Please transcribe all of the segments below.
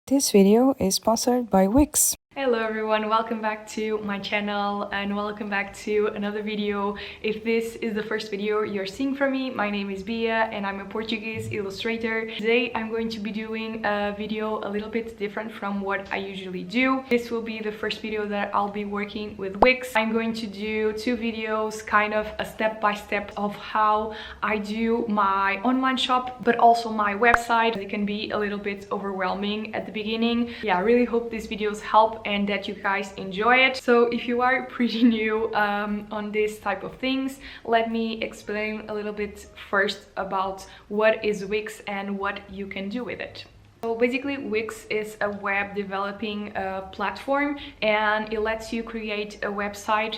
This video is sponsored by Wix. Hello everyone, welcome back to my channel and welcome back to another video. If this is the first video you're seeing from me, my name is Bia and I'm a Portuguese illustrator. Today I'm going to be doing a video a little bit different from what I usually do. This will be the first video that I'll be working with Wix. I'm going to do two videos, kind of a step-by-step of how I do my online shop, but also my website. It can be a little bit overwhelming at the beginning. Yeah, I really hope these videos help and that you guys enjoy it. So if you are pretty new on this type of things, let me explain a little bit first about what is Wix and what you can do with it. So basically Wix is a web developing platform and it lets you create a website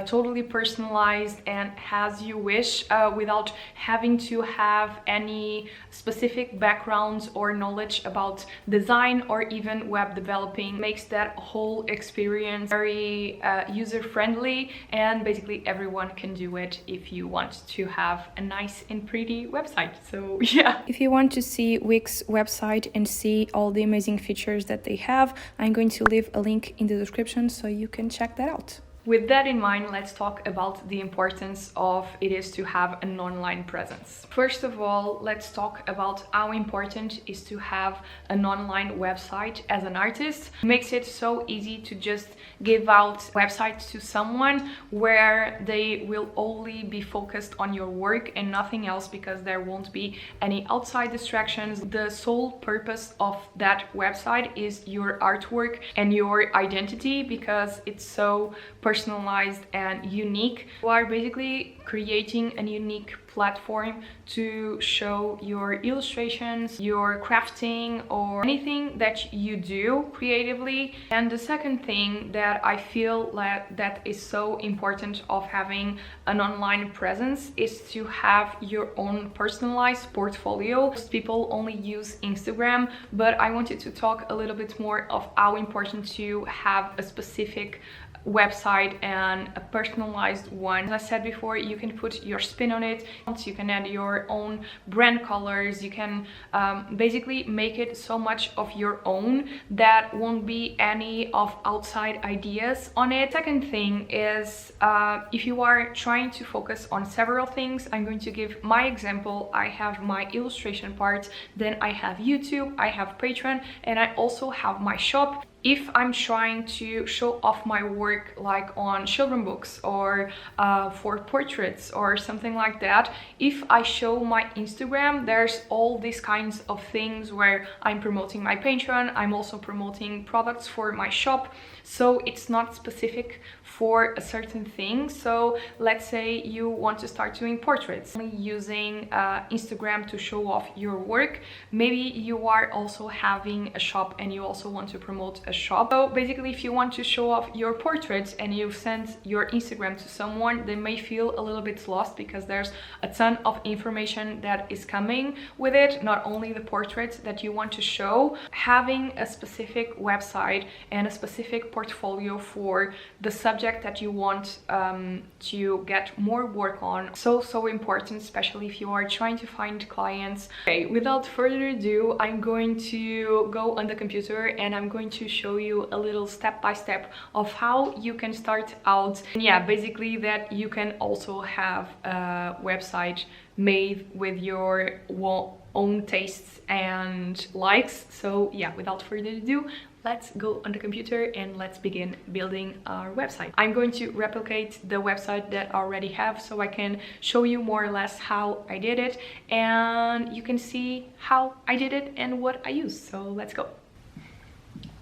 totally personalized and as you wish without having to have any specific backgrounds or knowledge about design or even web developing. Makes that whole experience very user-friendly, and basically everyone can do it if you want to have a nice and pretty website. So yeah. If you want to see Wix website and see all the amazing features that they have, I'm going to leave a link in the description so you can check that out. With that in mind, let's talk about the importance of it is to have an online presence. First of all, let's talk about how important it is to have an online website as an artist. It makes it so easy to just give out websites to someone where they will only be focused on your work and nothing else, because there won't be any outside distractions. The sole purpose of that website is your artwork and your identity, because it's so personalized and unique. You are basically creating a unique platform to show your illustrations, your crafting, or anything that you do creatively. And the second thing that I feel that is so important of having an online presence is to have your own personalized portfolio. Most people only use Instagram, but I wanted to talk a little bit more of how important to have a specific website and a personalized one. As I said before, you can put your spin on it, you can add your own brand colors, you can basically make it so much of your own that won't be any of outside ideas on it. Second thing is if you are trying to focus on several things, I'm going to give my example. I have my illustration part, then I have YouTube, I have Patreon, and I also have my shop. If I'm trying to show off my work like on children books or for portraits or something like that, if I show my Instagram, there's all these kinds of things where I'm promoting my Patreon, I'm also promoting products for my shop, so it's not specific for a certain thing. So let's say you want to start doing portraits, only using Instagram to show off your work. Maybe you are also having a shop and you also want to promote a shop. So basically, if you want to show off your portraits and you send your Instagram to someone, they may feel a little bit lost because there's a ton of information that is coming with it, not only the portraits that you want to show. Having a specific website and a specific portfolio for the subject that you want to get more work on, so important, especially if you are trying to find clients. Okay, without further ado, I'm going to go on the computer and I'm going to show you a little step-by-step of how you can start out. And yeah, basically that you can also have a website made with your own tastes and likes. So yeah, without further ado, let's go on the computer and let's begin building our website. I'm going to replicate the website that I already have so I can show you more or less how I did it, and you can see how I did it and what I used. So let's go.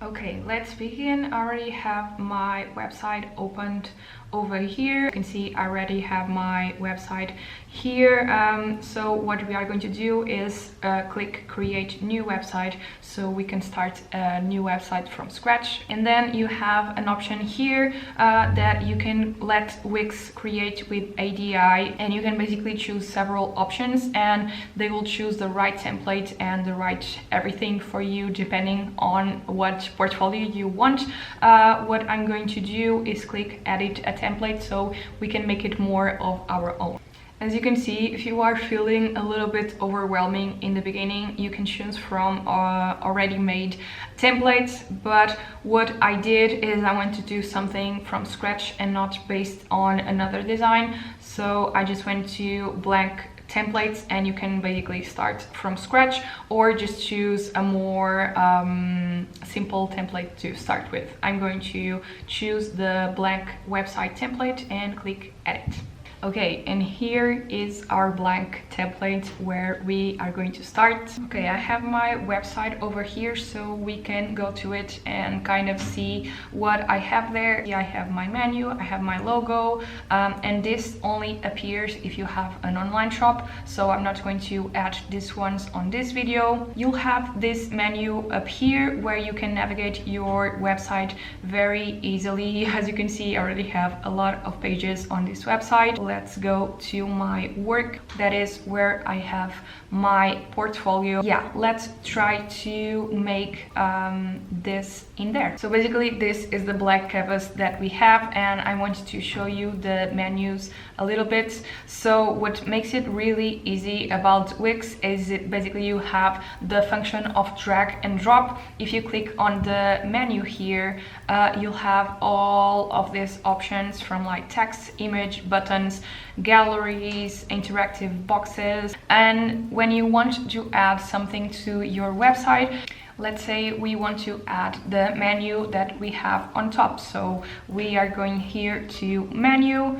Okay, let's begin. I already have my website opened over here. You can see I already have my website here. So what we are going to do is click create new website so we can start a new website from scratch. And then you have an option here that you can let Wix create with ADI, and you can basically choose several options and they will choose the right template and the right everything for you depending on what portfolio you want. What I'm going to do is click edit a template so we can make it more of our own. As you can see, if you are feeling a little bit overwhelming in the beginning, you can choose from already made templates, but what I did is I went to do something from scratch and not based on another design. So I just went to blank templates, and you can basically start from scratch or just choose a more simple template to start with. I'm going to choose the blank website template and click edit. Okay, and here is our blank template where we are going to start. Okay, I have my website over here, so we can go to it and kind of see what I have there. I have my menu, I have my logo, and this only appears if you have an online shop, so I'm not going to add these ones on this video. You'll have this menu up here where you can navigate your website very easily. As you can see, I already have a lot of pages on this website. Let's go to my work. That is where I have my portfolio. Yeah, let's try to make this in there. So basically this is the black canvas that we have, and I wanted to show you the menus a little bit. So what makes it really easy about Wix is basically you have the function of drag and drop. If you click on the menu here, you'll have all of these options from like text, image, buttons, galleries, interactive boxes. And when you want to add something to your website, let's say we want to add the menu that we have on top. So we are going here to menu.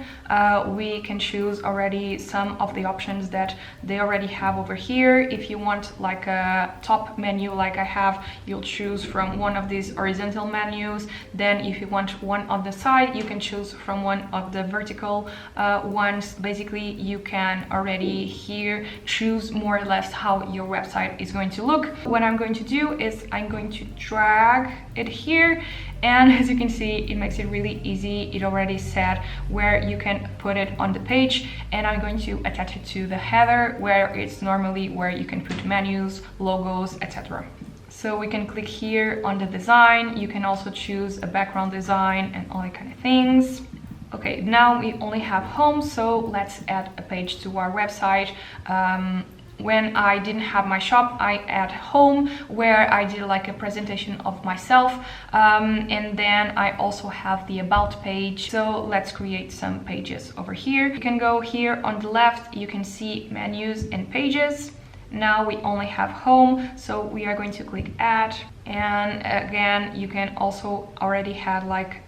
We can choose already some of the options that they already have over here. If you want like a top menu like I have, you'll choose from one of these horizontal menus. Then if you want one on the side, you can choose from one of the vertical ones. Basically, you can already here choose more or less how your website is going to look. What I'm going to do is I'm going to drag it here, and as you can see, it makes it really easy. It already said where you can put it on the page, and I'm going to attach it to the header where it's normally where you can put menus, logos, etc. So we can click here on the design. You can also choose a background design and all that kind of things. Okay, now we only have home, so let's add a page to our website. When I didn't have my shop, I add home, where I did like a presentation of myself, and then I also have the about page. So let's create some pages over here. You can go here on the left, you can see menus and pages. Now we only have home, so we are going to click add, and again you can also already have like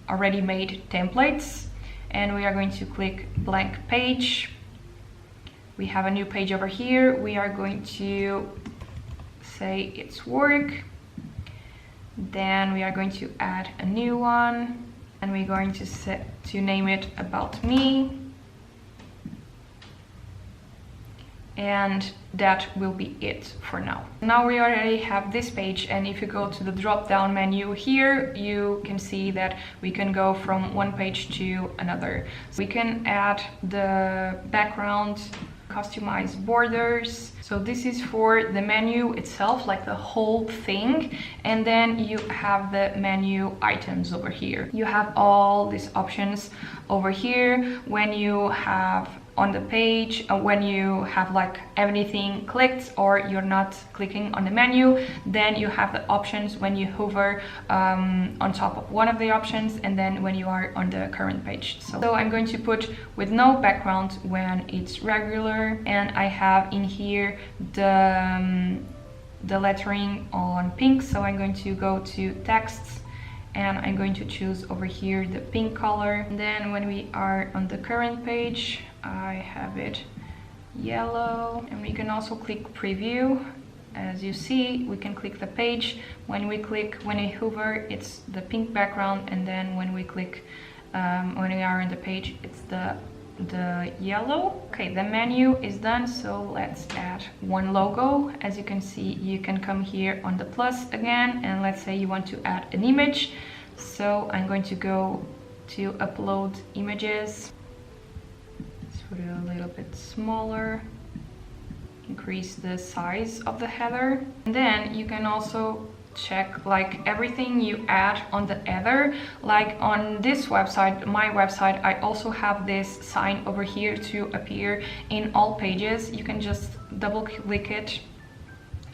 already made templates, and we are going to click blank page. We have a new page over here. We are going to say it's work. Then we are going to add a new one, and we're going to name it about me. And that will be it for now. Now we already have this page, and if you go to the drop down menu here, you can see that we can go from one page to another. We can add the background, customize borders. So this is for the menu itself, like the whole thing, and then you have the menu items over here. You have all these options over here. When you have on the page, when you have like everything clicked or you're not clicking on the menu, then you have the options when you hover on top of one of the options, and then when you are on the current page. So I'm going to put with no background when it's regular, and I have in here the lettering on pink, so I'm going to go to texts, and I'm going to choose over here the pink color. And then when we are on the current page, I have it yellow, and we can also click preview. As you see, we can click the page. When we hover, it's the pink background, and then when we click, when we are on the page, it's the yellow. Okay, the menu is done, so let's add one logo. As you can see, you can come here on the plus again, and let's say you want to add an image. So I'm going to go to upload images. Let's put it a little bit smaller, increase the size of the header, and then you can also check like everything you add on the other. Like on this website, my website, I also have this sign over here to appear in all pages. You can just double click it,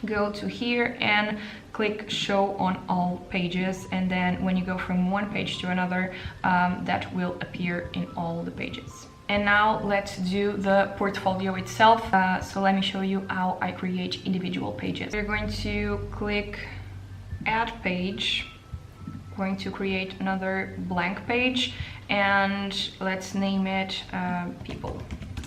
go to here and click show on all pages, and then when you go from one page to another, that will appear in all the pages. And now let's do the portfolio itself. So let me show you how I create individual pages. We're going to click add page, going to create another blank page, and let's name it people.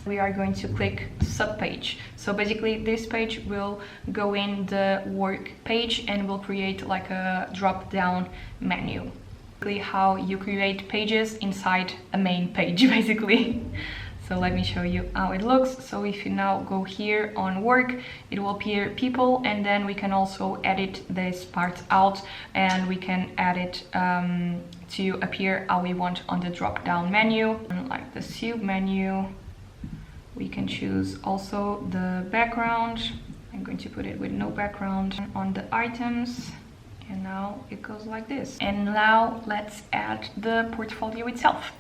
We are going to click subpage. So basically this page will go in the work page and will create like a drop down menu. How you create pages inside a main page basically. So let me show you how it looks. So if you now go here on work, it will appear people, and then we can also edit this part out, and we can add it to appear how we want on the drop down menu. And like the sub menu, we can choose also the background. I'm going to put it with no background on the items. And now it goes like this. And now let's add the portfolio itself.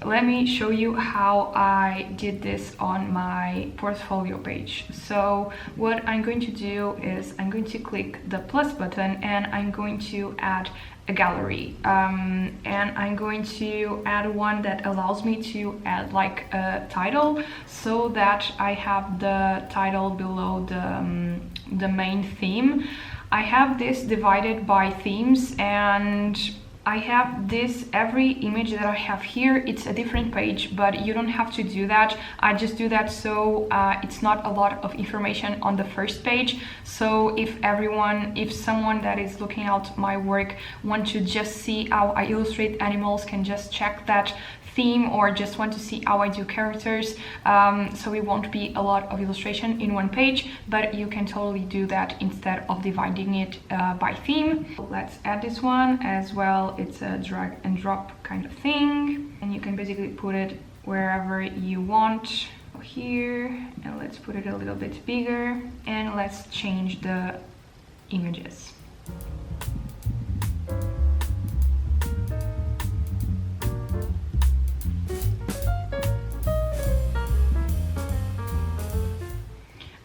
Let me show you how I did this on my portfolio page. So what I'm going to do is I'm going to click the plus button and I'm going to add a gallery, and I'm going to add one that allows me to add like a title, so that I have the title below the main theme. I have this divided by themes, and I have this, every image that I have here, it's a different page, but you don't have to do that. I just do that so it's not a lot of information on the first page. So if someone that is looking at my work want to just see how I illustrate animals, can just check that theme, or just want to see how I do characters. So it won't be a lot of illustration in one page, but you can totally do that instead of dividing it by theme. Let's add this one as well. It's a drag and drop kind of thing, and you can basically put it wherever you want. Here, and let's put it a little bit bigger, and let's change the images.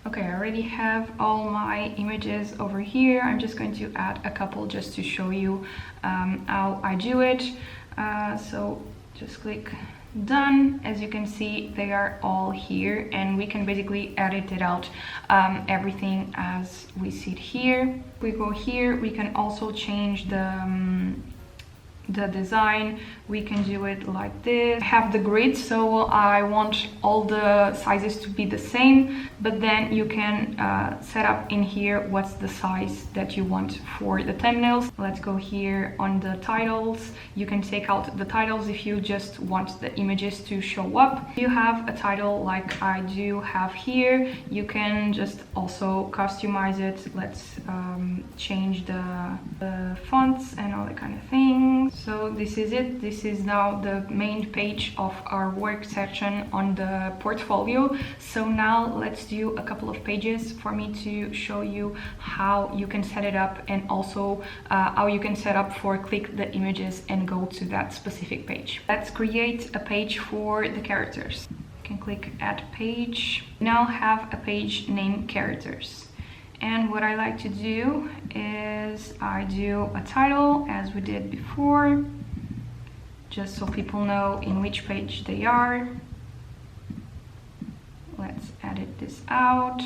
Okay, I already have all my images over here. I'm just going to add a couple just to show you how I do it. So just click done. As you can see, they are all here, and we can basically edit it out, everything as we see it here. If we go here, we can also change the design. We can do it like this. I have the grid, so I want all the sizes to be the same, but then you can set up in here what's the size that you want for the thumbnails. Let's go here on the titles. You can take out the titles if you just want the images to show up. If you have a title like I do have here, you can just also customize it. Let's change the fonts and all that kind of thing. So this is it. This is now the main page of our work section on the portfolio. So now let's do a couple of pages for me to show you how you can set it up, and also how you can set up for click the images and go to that specific page. Let's create a page for the characters. You can click add page. Now have a page named characters. And what I like to do is I do a title as we did before, just so people know in which page they are. Let's edit this out.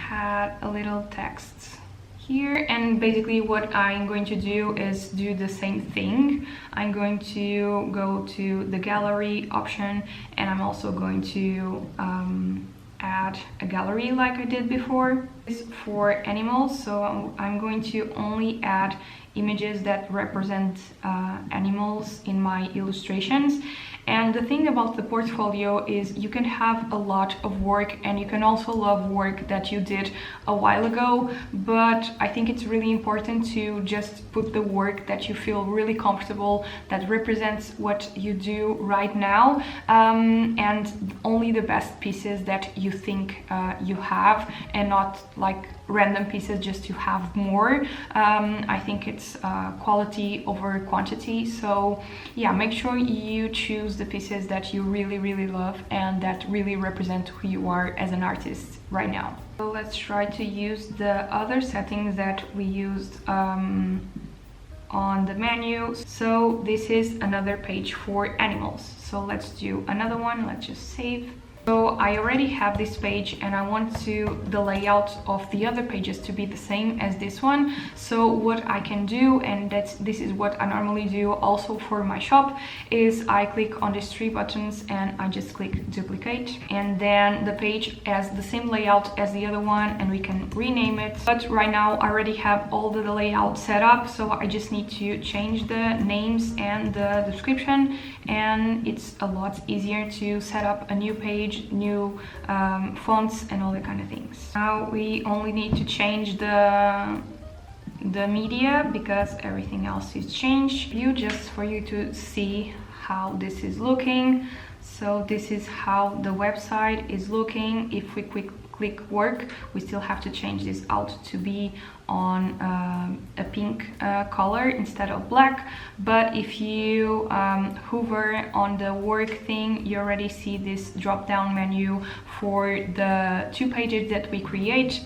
Add a little text here, and basically what I'm going to do is do the same thing. I'm going to go to the gallery option, and I'm also going to add a gallery like I did before. This is for animals, so I'm going to only add images that represent animals in my illustrations. And the thing about the portfolio is you can have a lot of work, and you can also love work that you did a while ago, but I think it's really important to just put the work that you feel really comfortable, that represents what you do right now, and only the best pieces that you think you have, and not like random pieces just to have more. I think it's quality over quantity. So yeah, make sure you choose the pieces that you really love and that really represent who you are as an artist right now. So let's try to use the other settings that we used on the menu. So this is another page for animals. So let's do another one. Let's just save. So I already have this page and I want the layout of the other pages to be the same as this one. So what I can do, and this is what I normally do also for my shop, is I click on these three buttons and I just click duplicate, and then the page has the same layout as the other one and we can rename it. But right now I already have all the layout set up, so I just need to change the names and the description, and it's a lot easier to set up a new page, new fonts and all that kind of things. Now we only need to change the media because everything else is changed. Just for you to see how this is looking. So this is how the website is looking. If we click work, we still have to change this out to be on a pink color instead of black. But if you hover on the work thing, you already see this drop down menu for the two pages that we create.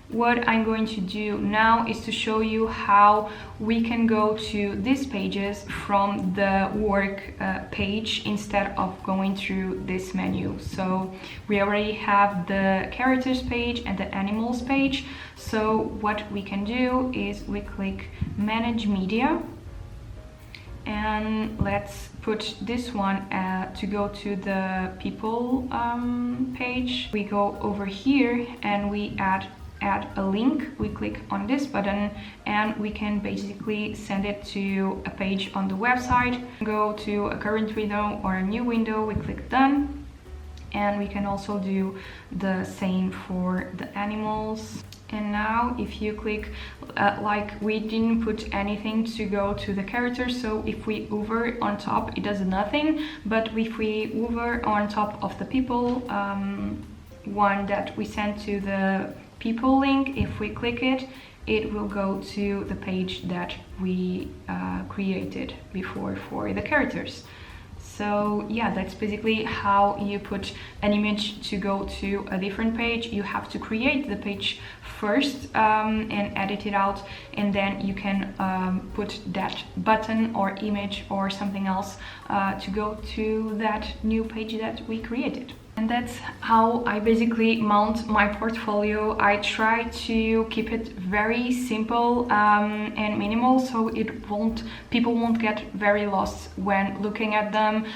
What I'm going to do now is to show you how we can go to these pages from the work page instead of going through this menu. So we already have the characters page and the animals page. So what we can do is we click manage media, and let's put this one to go to the people page. We go over here and we add a link. We click on this button and we can basically send it to a page on the website. Go to a current window or a new window, we click done, and we can also do the same for the animals. And now if you click, like we didn't put anything to go to the characters, so if we hover on top it does nothing, but if we hover on top of the people one that we sent to the people link, if we click it, it will go to the page that we created before for the characters. So yeah, that's basically how you put an image to go to a different page. You have to create the page first and edit it out, and then you can put that button or image or something else to go to that new page that we created. And that's how I basically mount my portfolio. I try to keep it very simple and minimal, so people won't get very lost when looking at them.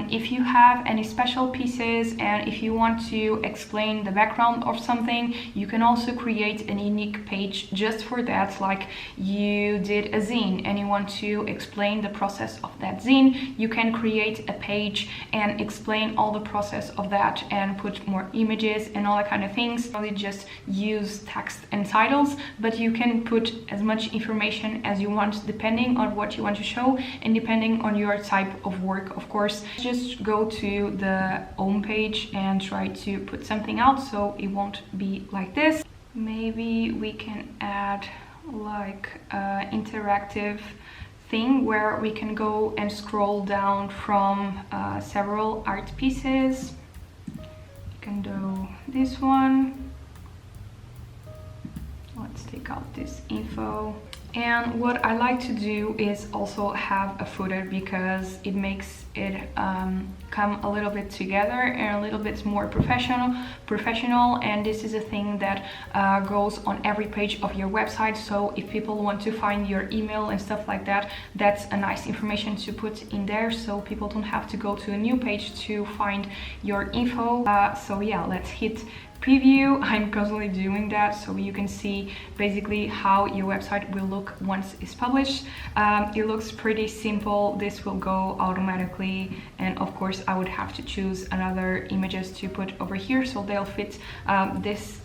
If you have any special pieces and if you want to explain the background of something, you can also create a unique page just for that. Like you did a zine and you want to explain the process of that zine, you can create a page and explain all the process of that and put more images and all that kind of things. Only just use text and titles, but you can put as much information as you want depending on what you want to show and depending on your type of work, of course. Just go to the home page and try to put something out so it won't be like this. Maybe we can add like interactive thing where we can go and scroll down from several art pieces. Can do this one. Let's take out this info. And what I like to do is also have a footer because it makes it come a little bit together and a little bit more professional. And this is a thing that goes on every page of your website. So if people want to find your email and stuff like that, that's a nice information to put in there, so people don't have to go to a new page to find your info. So yeah, let's hit preview. I'm constantly doing that so you can see basically how your website will look once it's published. It looks pretty simple. This will go automatically, and of course I would have to choose another images to put over here so they'll fit this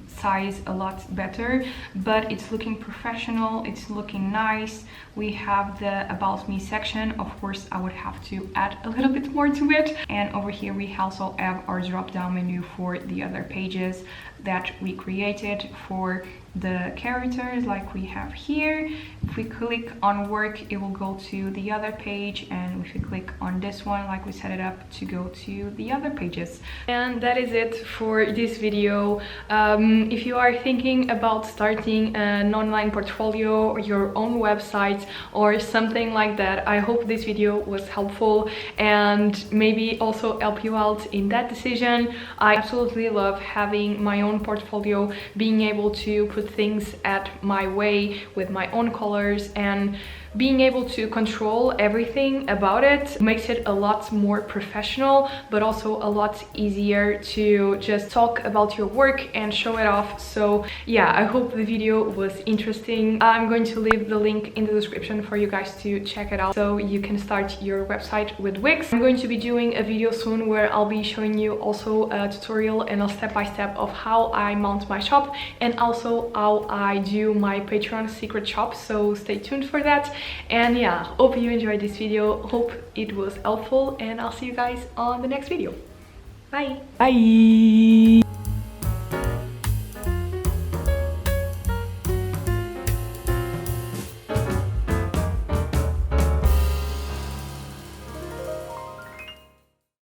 size a lot better, but it's looking professional, it's looking nice. We have the about me section. Of course I would have to add a little bit more to it, and over here we also have our drop down menu for the other pages. that we created for the characters like we have here. If we click on work, it will go to the other page, and if we click on this one, like we set it up to go to the other pages. And that is it for this video. If you are thinking about starting an online portfolio or your own website or something like that, I hope this video was helpful and maybe also help you out in that decision. I absolutely love having my own portfolio, being able to put things at my way with my own colors, and being able to control everything about it makes it a lot more professional, but also a lot easier to just talk about your work and show it off. So yeah, I hope the video was interesting. I'm going to leave the link in the description for you guys to check it out so you can start your website with Wix. I'm going to be doing a video soon where I'll be showing you also a tutorial and a step-by-step of how I mount my shop and also how I do my Patreon secret shop, so stay tuned for that. And yeah, hope you enjoyed this video, hope it was helpful, and I'll see you guys on the next video. Bye! Bye!